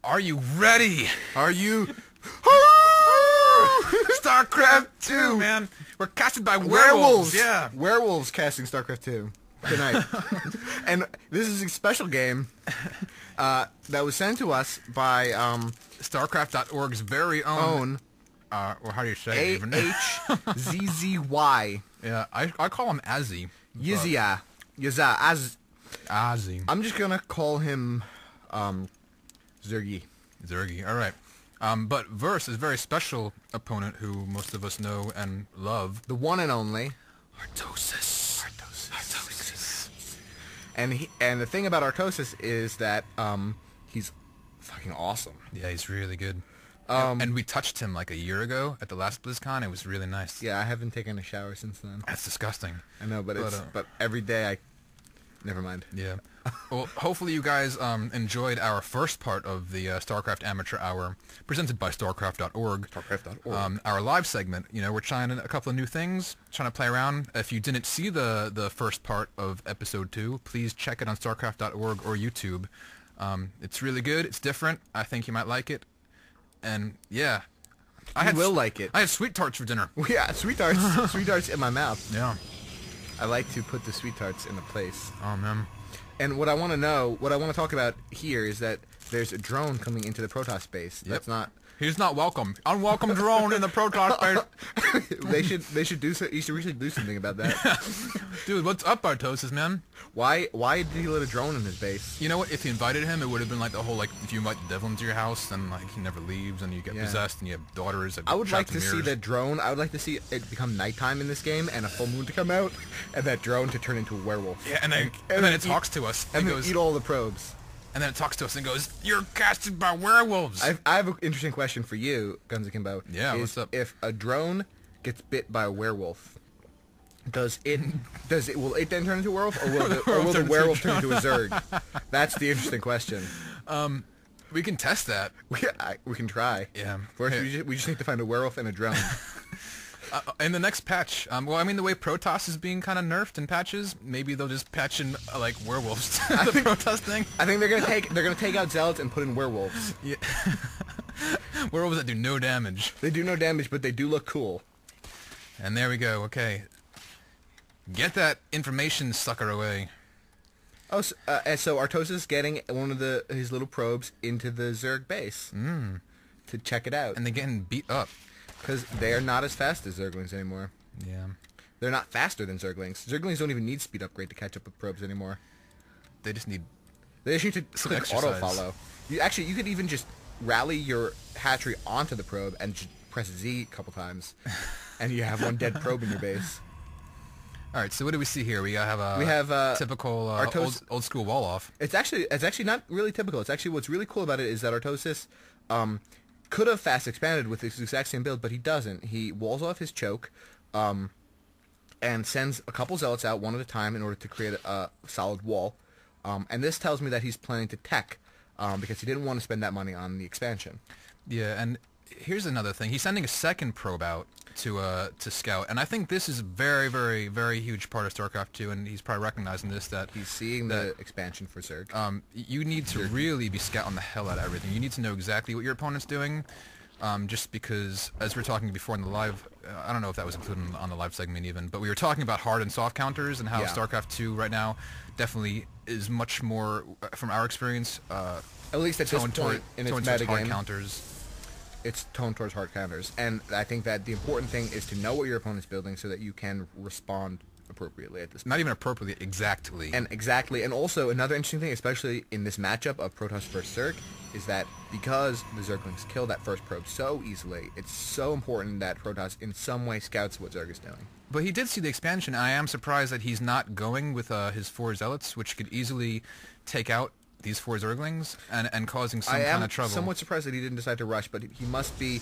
Are you ready? Are you? StarCraft 2, man. We're casted by werewolves. Yeah. Werewolves casting StarCraft 2 tonight. And this is a special game that was sent to us by Starcraft.org's very own. Or how do you say it? AHZZY. Yeah, I call him Azzy. Yizia. Azzy. I'm just gonna call him Zergy. Zergy. All right. But Verse is a very special opponent who most of us know and love. The one and only Artosis. And the thing about Artosis is that he's fucking awesome. Yeah, he's really good. And we touched him like a year ago at the last BlizzCon. It was really nice. Yeah, I haven't taken a shower since then. That's disgusting. I know, but every day never mind. Yeah. Well, hopefully you guys enjoyed our first part of the StarCraft Amateur Hour, presented by Starcraft.org. Starcraft.org. Our live segment. You know, we're trying a couple of new things, trying to play around. If you didn't see the first part of Episode 2, please check it on Starcraft.org or YouTube. It's really good. It's different. I think you might like it. And, yeah. I will like it. I had sweet tarts for dinner. Yeah, sweet tarts. Sweet tarts in my mouth. Yeah. I like to put the sweet tarts in a place. Oh, man. And what I want to talk about here is that there's a drone coming into the Protoss base. Yep. That's not. He's not welcome. Unwelcome drone in the Protoss base. They should do so. You should really do something about that. Dude, what's up, Artosis, man? Why did he let a drone in his base? You know what? If he invited him, it would have been like the whole, like, if you invite the devil into your house, then, like, he never leaves, and you get possessed, and you have daughters. I would like to see the drone. I would like to see it become nighttime in this game, and a full moon to come out, and that drone to turn into a werewolf. Yeah, and then it talks to us. And it then goes, eat all the probes. And then it talks to us and goes, "You're casted by werewolves." I have an interesting question for you, Guns Akimbo. Yeah, what's up? If a drone gets bit by a werewolf, will it then turn into a werewolf, or will the werewolf turn into a Zerg? That's the interesting question. We can test that. We can try. Yeah. First, we just need to find a werewolf and a drone. In the next patch, well, I mean, the way Protoss is being kind of nerfed in patches, maybe they'll just patch in like werewolves to the Protoss thing. I think they're gonna take out zealots and put in werewolves. Yeah. Werewolves that do no damage. They do no damage, but they do look cool. And there we go. Okay. Get that information sucker away. Oh, so Artosis is getting one of his little probes into the Zerg base to check it out, and they're getting beat up. Because they are not as fast as Zerglings anymore. Yeah. They're not faster than Zerglings. Zerglings don't even need speed upgrade to catch up with probes anymore. They just need to click auto-follow. You could even just rally your hatchery onto the probe and just press Z a couple times. And you have one dead probe in your base. Alright, so what do we see here? We have a typical old school wall off. It's actually not really typical. It's actually, what's really cool about it is that Artosis could have fast expanded with this exact same build, but he doesn't. He walls off his choke, and sends a couple zealots out one at a time in order to create a solid wall. And this tells me that he's planning to tech, because he didn't want to spend that money on the expansion. Yeah, and here's another thing. He's sending a second probe out to scout, and I think this is a very, very, very huge part of StarCraft 2, and he's probably recognizing this, that he's seeing the expansion for Zerg. You need to really be scouting the hell out of everything. You need to know exactly what your opponent's doing, just because, as we were talking before in the live, I don't know if that was included on the live segment even, but we were talking about hard and soft counters and how StarCraft 2 right now definitely is much more, from our experience, at least at this point in its metagame, hard counters. It's toned towards hard counters, and I think that the important thing is to know what your opponent's building so that you can respond appropriately at this point. Not even appropriately, exactly. And also another interesting thing, especially in this matchup of Protoss versus Zerg, is that because the Zerglings kill that first probe so easily, it's so important that Protoss in some way scouts what Zerg is doing. But he did see the expansion, and I am surprised that he's not going with his 4 zealots, which could easily take out these 4 Zerglings and causing some kind of trouble. I am somewhat surprised that he didn't decide to rush, but he must be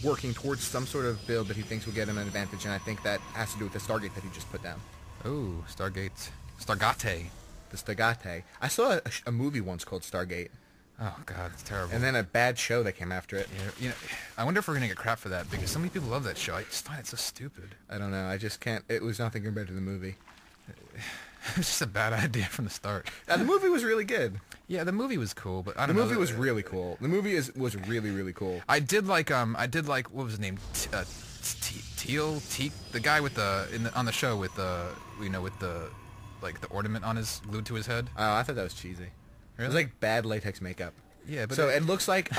working towards some sort of build that he thinks will get him an advantage, and I think that has to do with the Stargate that he just put down. Oh, Stargate. The Stargate. I saw a movie once called Stargate. Oh, God, it's terrible. And then a bad show that came after it. Yeah, you know, I wonder if we're going to get crap for that, because so many people love that show. I just find it so stupid. I don't know. I just can't. It was nothing compared to the movie. It was just a bad idea from the start. The movie was really good. Yeah, the movie was cool, but I The don't know. movie was really cool. The movie was really, really cool. I did like what was his name? Teal, the guy with on the show with with the like the ornament on his glued to his head. Oh, I thought that was cheesy. It was Really? like bad latex makeup. Yeah, but So it looks like the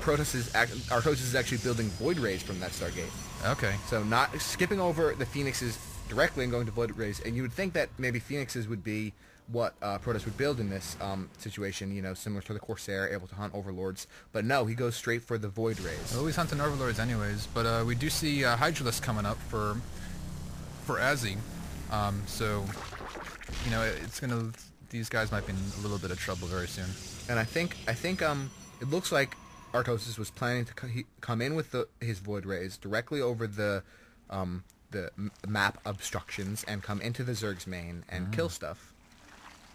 Artosis is actually building void rays from that Stargate. okay. So not skipping over the Phoenixes directly and going to void rays. And you would think that maybe Phoenixes would be what Protoss would build in this situation, similar to the Corsair, able to hunt overlords. But no, he goes straight for the void rays. Well, he's hunting overlords anyways, but we do see Hydralisk coming up for Azzy. So it's gonna. These guys might be in a little bit of trouble very soon. And I think it looks like Artosis was planning to come in with his void rays directly over the map obstructions and come into the Zerg's main and kill stuff.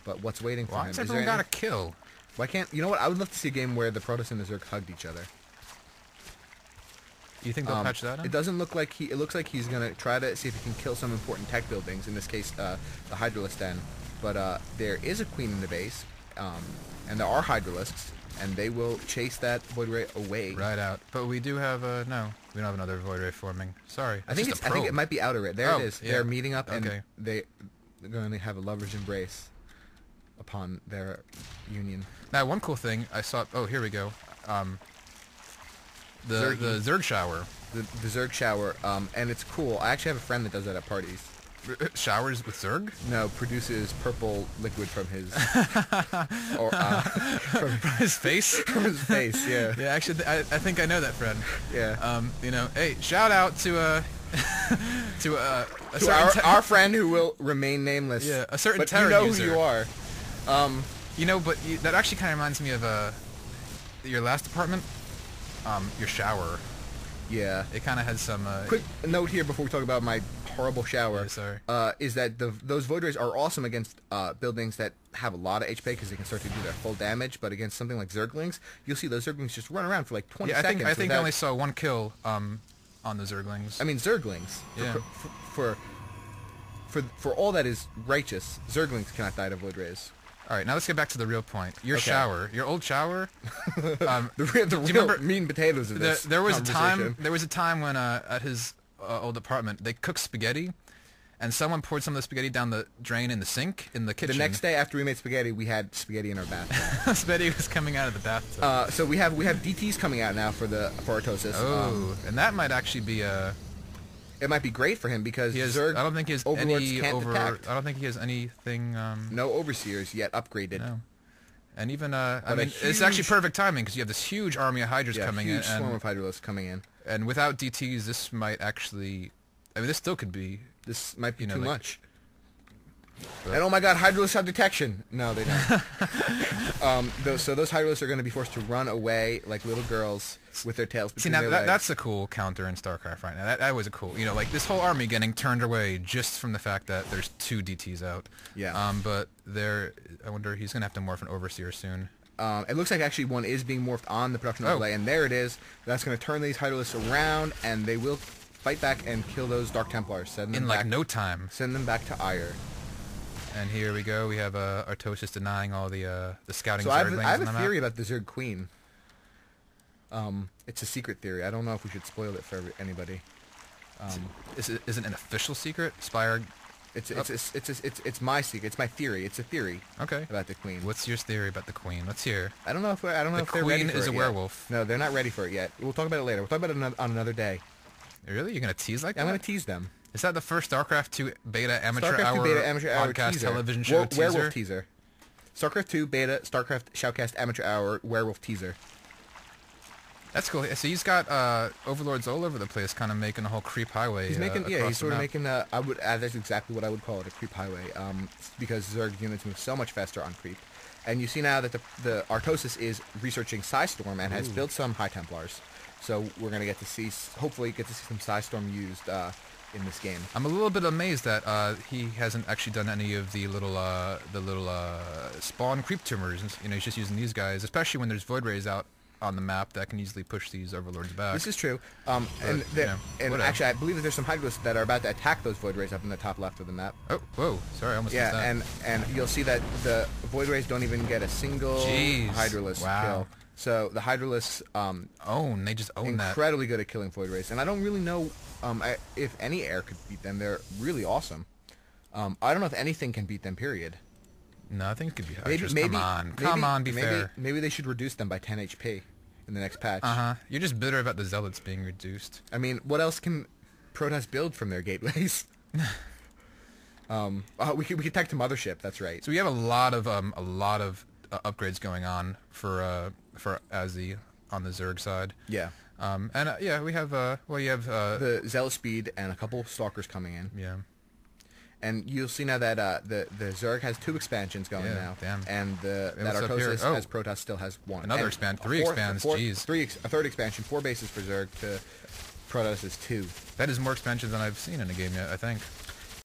But what's waiting for him? Why's everyone got to kill? Why can't... You know what? I would love to see a game where the Protoss and the Zerg hugged each other. You think they'll patch that in? It doesn't look like he... It looks like he's going to try to see if he can kill some important tech buildings, in this case, the Hydralisk Den. But there is a queen in the base, and there are Hydralisks, and they will chase that Void Ray away. Right out. But we do have... no, we don't have another Void Ray forming. Sorry. I think it might be Outer Ray. There it is. Yeah. They're meeting up, and Okay. they're going to have a lover's embrace upon their union. Now, one cool thing I saw... Oh, here we go. The Zerg shower. The Zerg shower, and it's cool. I actually have a friend that does that at parties. Showers with Zerg? No, produces purple liquid from his... From his face? from his face, yeah. Yeah, actually, I think I know that friend. Yeah. Hey, shout out to to our friend who will remain nameless. Yeah, a certain but Terra you know user. who you are. That actually kind of reminds me of your last apartment, your shower. Yeah. It kind of had some. Quick note here before we talk about my horrible shower. Yeah, sorry. Is that those void rays are awesome against buildings that have a lot of HP because they can start to do their full damage. But against something like Zerglings, you'll see those Zerglings just run around for like 20 seconds. I think I only saw one kill on the Zerglings. I mean Zerglings. Yeah. For all that is righteous, Zerglings cannot die to void rays. All right, now let's get back to the real point. Your Okay. shower, your old shower. The real remember meat and potatoes of this There was a conversation. time when at his old apartment they cooked spaghetti, and someone poured some of the spaghetti down the drain in the sink in the kitchen. The next day after we made spaghetti, we had spaghetti in our bathtub. Spaghetti was coming out of the bathtub. So we have DTs coming out now for Artosis. Oh, and that might actually be It might be great for him because Zerg I don't think he has overlords any can't detect. I don't think he has anything. No overseers yet upgraded. No. And even But it's actually perfect timing because you have this huge army of Hydras coming huge in, swarm of Hydralisks coming in. and without DTs, this might actually. I mean, this still could be. This might be too like- much. And oh my God, Hydralisks have detection. No, they don't. So those Hydralisks are going to be forced to run away like little girls with their tails See, between now their legs. that's a cool counter in Starcraft right now. That was a cool, like this whole army getting turned away just from the fact that there's 2 DTs out. Yeah. But I wonder he's gonna have to morph an overseer soon. It looks like actually one is being morphed on the production overlay, and there it is. That's going to turn these Hydralisks around, and they will fight back and kill those Dark Templars. Send them In back, like no time. Send them back to Ire. And here we go. We have Artosis denying all the scouting. So I have Zerglings on a the theory map. about the Zerg Queen. It's a secret theory. I don't know if we should spoil it for anybody. Is it an official secret? Spire. It's my secret. It's my theory. It's a theory Okay. about the Queen. What's your theory about the Queen? Let's hear. I don't know if they're ready Queen for is it a yet. werewolf. No, they're not ready for it yet. We'll talk about it later. We'll talk about it on another day. Really? You're gonna tease like I'm that? going to tease them. Is that the first StarCraft 2 beta amateur StarCraft 2 hour beta amateur hour podcast teaser. television show teaser? Werewolf teaser. StarCraft 2 beta StarCraft Shoutcast amateur hour werewolf teaser. That's cool. So he's got overlords all over the place, kind of making a whole creep highway. He's making across he's the sort of map. making that's exactly what I would call it, a creep highway. Because Zerg units move so much faster on creep. And you see now that the Artosis is researching Psystorm and has built some High Templars. So we're going to get to see, hopefully get to see some Psystorm used in this game. I'm a little bit amazed that he hasn't actually done any of the little spawn creep tumors. He's just using these guys, especially when there's void rays out on the map that can easily push these overlords back. This is true. you know, And whatever. actually, I believe that there's some Hydralisks that are about to attack those Void Rays up in the top left of the map. Oh, whoa! Sorry, I almost missed Yeah, that. and you'll see that the Void Rays don't even get a single Jeez. Hydralisk Wow. kill. So the Hydralisks They just own that. incredibly good at killing Void Rays, and I don't really know if any air could beat them. They're really awesome. I don't know if anything can beat them. Period. No, I think it could be Maybe, Hydras. maybe, Come on, be maybe, fair. Maybe they should reduce them by 10 HP in the next patch. You're just bitter about the Zealots being reduced. I mean, what else can Protoss build from their gateways? We could tech to Mothership. That's right. So we have a lot of upgrades going on for Azzy on the Zerg side. Yeah. We have you have The Zealot Speed and a couple Stalkers coming in. yeah. And you'll see now that the Zerg has 2 expansions going Yeah, now, damn. and that what's up here? Artosis Oh. as Protoss still has 1. Another And three expands, jeez. A third expansion, 4 bases for Zerg to Protoss is 2. That is more expansions than I've seen in a game yet, I think.